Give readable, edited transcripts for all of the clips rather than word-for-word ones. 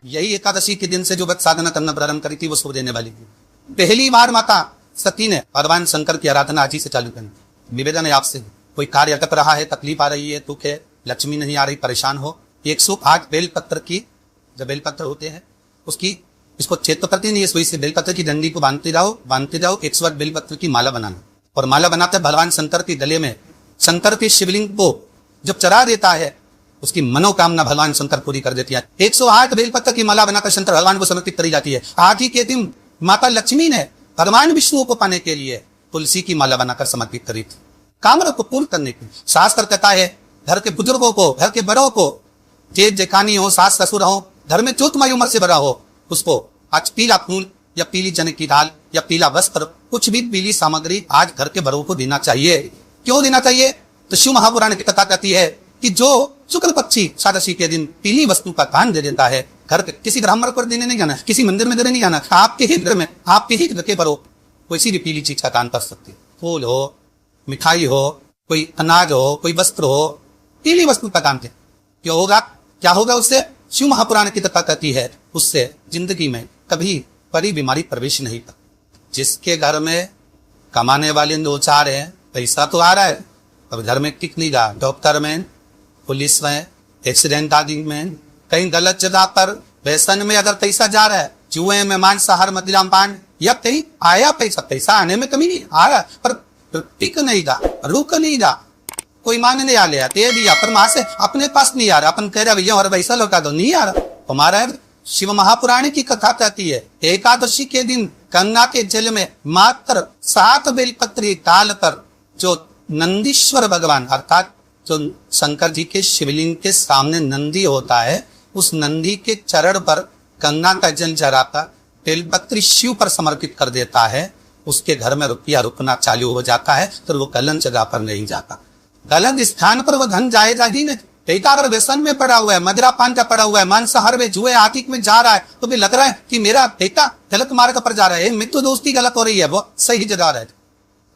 यही एकादशी के दिन से जो व्रत साधना करना प्रारंभ करी थी वो शुभ देने वाली थी। पहली बार माता सती ने भगवान शंकर की आराधना आज ही से चालू करनी। निवेदन है आपसे, कोई कार्य अटक रहा है, तकलीफ आ रही है, दुख है, लक्ष्मी नहीं आ रही, परेशान हो, 108 बेलपत्र की, जब बेलपत्र होते हैं उसकी, इसको छेद तो करती नहीं है, सुई से बेलपत्र की डंडी को बांधते जाओ 108 बेलपत्र की माला बनाना। और माला बनाते भगवान शंकर के गले में शंकर के शिवलिंग को जब चढ़ा देता है उसकी मनोकामना भगवान शंकर पूरी कर देती है। 108 बेलपत्र की माला बनाकर शंकर भगवान को समर्पित करी जाती है। आज ही के दिन माता लक्ष्मी ने भगवान विष्णु को पाने के लिए तुलसी की माला बनाकर समर्पित करी थी, कामना को पूर्ण करने की। शास्त्र कहता है घर के बुजुर्गों को, घर के बड़ों को, जेठ जेठानी हो, सास ससुर हो, घर में जो तुम्हारी उम्र से बड़ा हो, उसको आज पीला फूल या पीली चने की दाल या पीला वस्त्र, कुछ भी पीली सामग्री आज घर के बड़ों को देना चाहिए। क्यों देना चाहिए? तो शिव महापुराण की कथा कहती है कि जो शुक्ल पक्षी एकादशी के दिन पीली वस्तु का दान दे देता है, घर के किसी ब्राह्मण को देने नहीं जाना, किसी मंदिर में देने नहीं जाना, आपके ही घर में, आपके ही घर के बड़ों कोई भी पीली चीज का दान कर सकते। फूल हो, मिठाई हो, कोई अनाज हो, कोई वस्त्र हो, पीली वस्तु का दान दे। क्या होगा? क्या होगा उससे? शिव महापुराण की कथा कहती है उससे जिंदगी में कभी बड़ी बीमारी प्रवेश नहीं कर। जिसके घर में कमाने वाले दो चार है, पैसा तो आ रहा है, अब घर में टिक नहीं रहा, डॉक्टर में, पुलिस में, एक्सीडेंट आदि में, कहीं गलत जगह पर व्यसन में अगर पैसा जा रहा है, जुए में, मांसाहार, मदिरा पान, या कहीं आया पैसा आने में कमी नहीं आ रहा, पर टिक नहीं रहा, रुक नहीं रहा, कोई मान नहीं आ लिया, दे दिया, पर मां से अपने पास नहीं आ रहा, अपन कह रहा भैया और पैसा लौटा दो, नहीं आ रहा। हमारा शिव महापुराण की कथा कहती है एकादशी के दिन गंगा के जल में मात्र 7 बेलपत्री डालकर जो नंदीश्वर भगवान अर्थात जो शंकर जी के शिवलिंग के सामने नंदी होता है, उस नंदी के चरण पर गंगा का जल चढ़ाकर बेलपत्री शिव पर समर्पित कर देता है, उसके घर में रुपया रुकना चालू हो जाता है, तो वो गलत जगह पर नहीं जाता। गलत स्थान पर वो धन जाएगा ही नहीं। बेटा अगर व्यसन में पड़ा हुआ है, मदिरा पान का पड़ा हुआ है, मांसाहार में, जुए आतिक में जा रहा है, तो भी लग रहा है कि मेरा बेटा गलत मार्ग पर जा रहा है, मित्र दोस्ती गलत हो रही है, वो सही जगह रहे।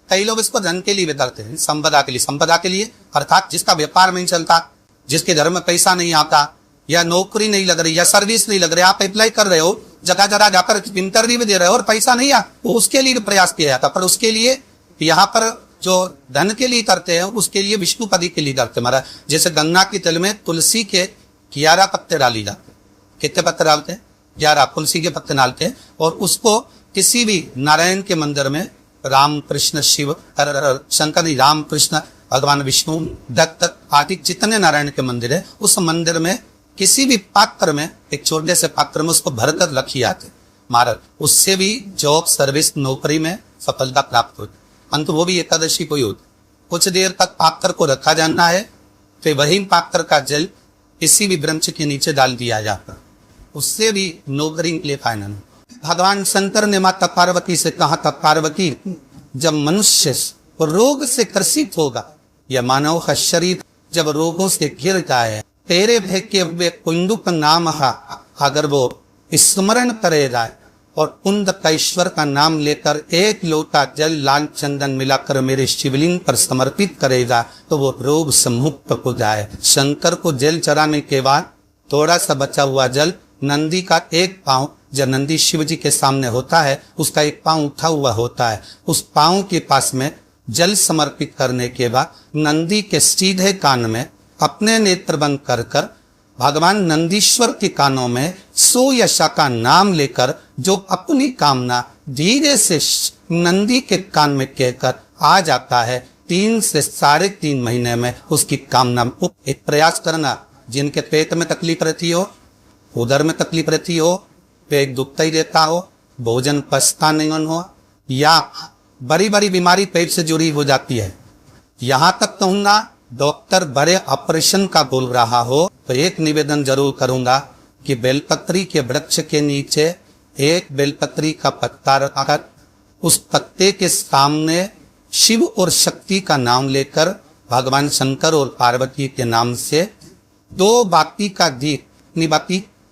कई लोग इसको धन के लिए भी करते हैं, संपदा के लिए। संपदा के लिए अर्थात जिसका व्यापार नहीं चलता, जिसके घर में पैसा नहीं आता, या नौकरी नहीं लग रही, या सर्विस नहीं लग रही, आप अप्लाई कर रहे हो, जगह जगह जाकर इंटरव्यू भी दे रहे हो और पैसा नहीं आ, तो उसके लिए प्रयास किया जाता। पर उसके लिए यहाँ पर जो धन के लिए करते हैं उसके लिए विष्णुपदी के लिए करते महाराज। जैसे गंगा के जल में तुलसी के 11 पत्ते डाली जाते। कितने पत्ते डालते हैं? 11 तुलसी के पत्ते डालते हैं, और उसको किसी भी नारायण के मंदिर में राम कृष्ण शिव शंकर, राम कृष्ण भगवान विष्णु दत्त आदि जितने नारायण के मंदिर है, उस मंदिर में किसी भी पात्र में, एक छोटे से पात्र में उसको भरकर रखी जाते महाराज। उससे भी जॉब, सर्विस, नौकरी में सफलता प्राप्त होती। अंत वो भी एकादशी को ही होती। कुछ देर तक पात्र को रखा जाना है, फिर वही पात्र का जल किसी भी वृक्ष के नीचे डाल दिया जाता, उससे भी नौकरी के लिए फायदा नहीं। भगवान शंकर ने माता पार्वती से कहा था, पार्वती जब मनुष्य रोग से ग्रसित होगा या मानव का शरीर जब रोगों से घिर जाए, तेरे भेके हुए कुंडू का नाम अगर वो स्मरण करेगा और कुंद का ईश्वर का नाम लेकर एक लोटा जल लाल चंदन मिलाकर मेरे शिवलिंग पर समर्पित करेगा, तो वो रोग से मुक्त हो जाए। शंकर को जल चढ़ाने के बाद थोड़ा सा बचा हुआ जल नंदी का एक पांव, जब नंदी शिव जी के सामने होता है, उसका एक पांव उठा हुआ होता है, उस पांव के पास में जल समर्पित करने के बाद नंदी के सीधे कान में अपने नेत्र बंद कर कर भगवान नंदीश्वर के कानों में सो यशा का नाम लेकर जो अपनी कामना धीरे से नंदी के कान में कहकर आ जाता है, 3 से 3.5 महीने में उसकी कामना। एक प्रयास करना, जिनके पेट में तकलीफ रहती हो, उदर में तकलीफ रहती हो, पेट दुखता ही रहता हो, भोजन पचता नहीं हो, या बड़ी बड़ी बीमारी पेट से जुड़ी हो जाती है, यहाँ तक कहूँगा डॉक्टर बड़े ऑपरेशन का बोल रहा हो, तो एक निवेदन जरूर करूंगा कि बेलपत्री के वृक्ष के नीचे एक बेलपत्री का पत्ता रखकर उस पत्ते के सामने शिव और शक्ति का नाम लेकर भगवान शंकर और पार्वती के नाम से 2 बाती का दीप,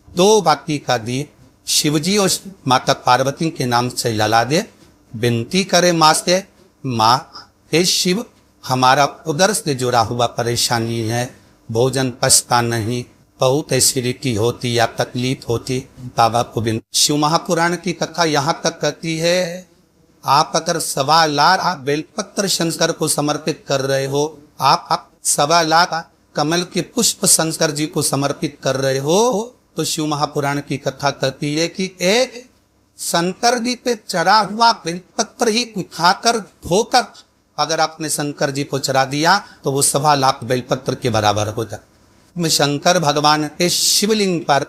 2 बाती का दीप शिवजी और माता पार्वती के नाम से जला दे। विनती करे माँ से, माँ हे शिव, हमारा उदर से जुड़ा हुआ परेशानी है, भोजन पचता नहीं, बहुत ऐसी रीति होती या तकलीफ होती बाबा को बिन। शिव महापुराण की कथा यहाँ तक कहती है, आप अगर 1.25 लाख आप बेलपत्र शंकर को समर्पित कर रहे हो, आप 1.25 लाख कमल के पुष्प शंकर जी को समर्पित कर रहे हो, तो शिव महापुराण की कथा कहती है कि एक शंकर जी पे चढ़ा हुआ बेलपत्र ही उठाकर धोकर अगर आपने शंकर जी को चढ़ा दिया तो वो 1.25 लाख बेलपत्र के बराबर हो जाए। शंकर भगवान के शिवलिंग पर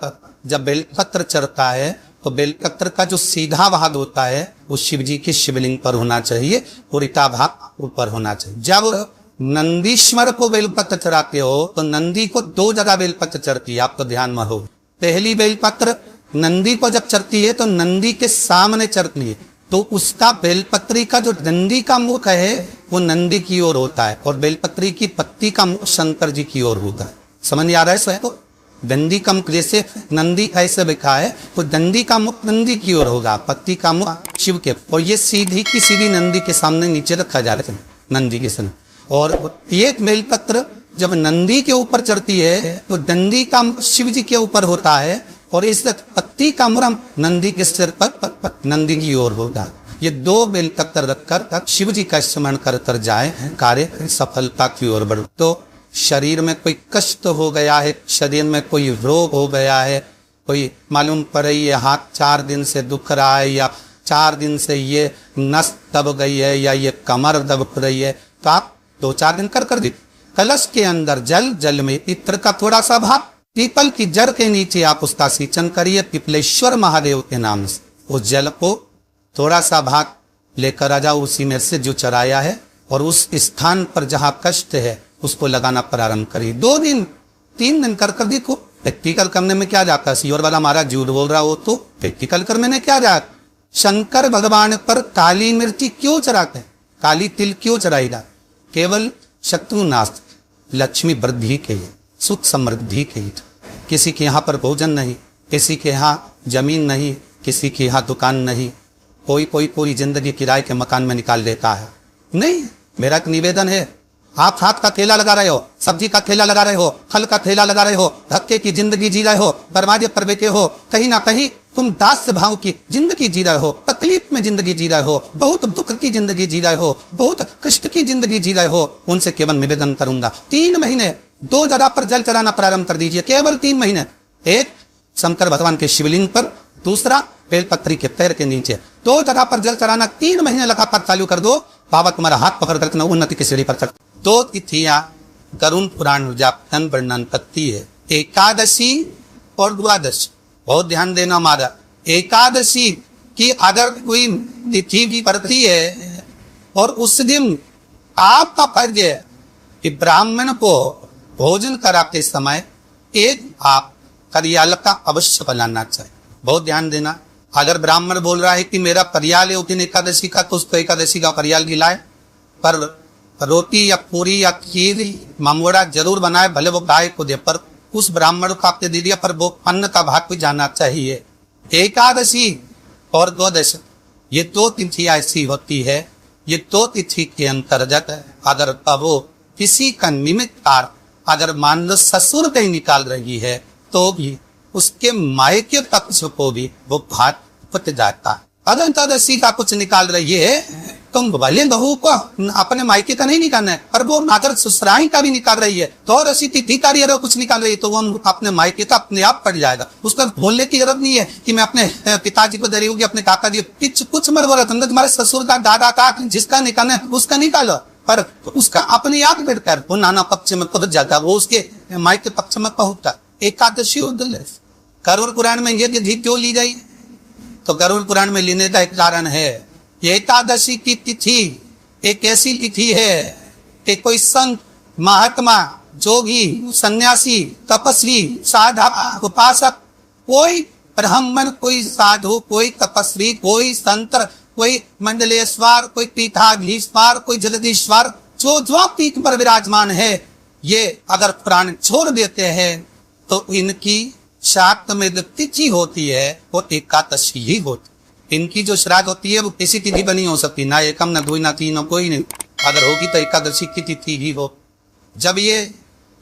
जब बेलपत्र चढ़ता है तो बेलपत्र का जो सीधा भाग होता है वो शिव जी के शिवलिंग पर होना चाहिए, उल्टा भाग ऊपर होना चाहिए। जब नंदीश्वर को बेलपत्र चढ़ाते हो तो नंदी को 2 जगह बेलपत्र चढ़ती है, आपको ध्यान में हो। पहली बेलपत्र नंदी को जब चढ़ती है तो नंदी के सामने चढ़ती है, तो उसका बेलपत्री का जो नंदी का मुख है वो नंदी की ओर होता है और बेलपत्री की पत्ती का मुख शंकर जी की ओर होता है। समझ आ रहा है इसमें? तो दंडी का मुख जैसे नंदी ऐसे लिखा है तो दंडी का मुख नंदी की ओर होगा, पत्ती का मुख शिव के, और ये सीधी की सीधी नंदी के सामने नीचे रखा जा रहा है, नंदी के सामने। और ये बेलपत्र जब नंदी के ऊपर चढ़ती है तो दंडी का मुख शिव जी के ऊपर होता है और इस पत्ती का मुरम नंदी के सिर पर नंदी की ओर होगा। ये 2 बेलपत्र रखकर तक शिव जी का स्मरण कर कर जाए, कार्य सफलता की ओर बढ़। तो शरीर में कोई कष्ट हो गया है, शरीर में कोई रोग हो गया है, कोई मालूम पड़ रही है हाथ 4 दिन से दुख रहा है या 4 दिन से ये नस दब गई है या ये कमर दब रही है, तो आप 2-4 दिन कर दी। कलश के अंदर जल में इत्र का थोड़ा सा भाग, पीपल की जड़ के नीचे आप उसका सिंचन करिए पिपलेश्वर महादेव के नाम से। उस जल को थोड़ा सा भाग लेकर आ जाओ, उसी में से जो चराया है, और उस स्थान पर जहां कष्ट है उसको लगाना प्रारंभ करिए। 2 दिन 3 दिन कर देखो। प्रैक्टिकल करने में क्या जाता है? सियोर वाला महाराज झूठ बोल रहा हो तो प्रैक्टिकल करने में क्या जाता? शंकर भगवान पर काली मिर्ची क्यों चढ़ाते हैं? काली तिल क्यों चढ़ाएगा? केवल शत्रुनाश, लक्ष्मी वृद्धि के लिए, सुख समृद्धि के लिए। किसी के यहाँ पर भोजन नहीं, किसी के यहाँ जमीन नहीं, किसी के यहाँ दुकान नहीं, कोई पूरी जिंदगी किराए के मकान में निकाल देता है। नहीं, मेरा एक निवेदन है, आप हाथ का ठेला लगा रहे हो, सब्जी का ठेला लगा रहे हो, फल का ठेला लगा रहे हो, धक्के की जिंदगी जी रहे हो, दरवाजे पर बैठे हो, कहीं ना कहीं तुम दास भाव की जिंदगी जी रहे हो, तकलीफ में जिंदगी जी रहे हो, बहुत दुख की जिंदगी जी रहे हो, बहुत कष्ट की जिंदगी जी रहे हो, उनसे केवल निवेदन करूंगा 3 महीने 2 जगह पर जल चढ़ाना प्रारंभ कर दीजिए, केवल 3 महीने। एक शंकर भगवान के शिवलिंग पर, दूसरा बेलपत्री के पैर के नीचे, 2 जगह पर जल चढ़ाना 3 महीने लगातार चालू कर दो, बाबा तुम्हारा हाथ पकड़ कर उन्नति की सीढ़ी पर चढ़। 2 तिथियां करुण पुराण विज्ञापन वर्णन करती है, एकादशी और द्वादशी। बहुत ध्यान देना हमारा, एकादशी की अगर कोई तिथि भी पड़ती है और उस दिन आपका फर्ज है कि ब्राह्मण को भोजन कराते समय एक आप करियाल का अवश्य बनाना चाहिए। बहुत ध्यान देना, अगर ब्राह्मण बोल रहा है कि मेरा परियाल है उस दिन एकादशी का, तो उसको एकादशी का परियाल खिलाए, पर रोटी या पूरी या खीर मामूड़ा जरूर बनाए, भले वो गाय को दे, पर उस ब्राह्मण को आपने दे दिया, पर वो अन्न का भाग भी जाना चाहिए। एकादशी और द्वादशी ये 2 तिथि ऐसी होती है, ये 2 तिथि के अंतर्गत अगर वो किसी का निमित्त अगर मान लो ससुर कहीं निकाल रही है तो भी उसके मायके पक्ष को भी वो भाग पट जाता है। अगर एकादशी का कुछ निकाल रही है तो भले बहू को अपने मायके का नहीं निकालना है, पर वो अगर ससुराई का भी निकाल रही है तो और ऐसी तिथि कार्य अगर कुछ निकाल रही है तो वो अपने मायके का अपने आप पड़ जाएगा। उसका बोलने की जरूरत नहीं है कि मैं अपने पिताजी को दे रही हूँ, अपने काका जी कुछ मत बोला, तुम्हारे ससुर का दादा का जिसका निकालना है उसका निकालो, पर उसका अपने आप बैठकर वो नाना पक्ष में पहुंच जाता है, वो उसके मायके पक्ष में पहुंचता। एकादशी करुण पुराण में ये तिथि क्यों ली गई? तो करुण पुराण में लेने का एक कारण है, एकादशी की तिथि एक ऐसी तिथि है कि कोई संत महात्मा जोगी सन्यासी तपस्वी साधक उपासक, कोई ब्राह्मण कोई साधु कोई तपस्वी कोई संत कोई मंडलेश्वर कोई पीठाधीश्वर कोई जगदीश्वर जो पीठ पर विराजमान है, ये अगर प्राण छोड़ देते हैं तो इनकी श्राद्ध में जो तिथि होती है वो एकादशी ही होती। इनकी जो श्राद्ध होती है वो किसी तिथि पर नहीं हो सकती, ना एकम ना 2 ना 3 कोई नहीं, अगर होगी तो एकादशी की तिथि ही हो। जब ये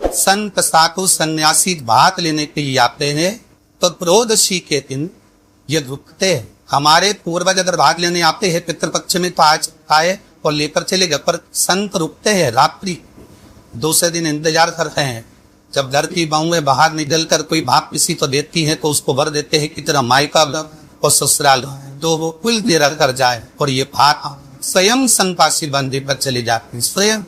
संत साधु सन्यासी भात लेने के लिए आते हैं तो त्रोदशी के दिन ये रुकते हैं। हमारे पूर्वज अगर भाग लेने आते हैं पितृपक्ष में तो आज आए और लेकर चले गए, पर संत रुकते हैं रात्रि, दूसरे दिन इंतजार करते हैं। जब घर की बहुएं बाहर निकल कर कोई भाप किसी को देती है तो उसको वर देते हैं कि तेरा मायका और ससुराल तो वो कुल देर कर जाए, और ये भाग स्वयं संतासी बंदी पर चले जाते हैं। स्वयं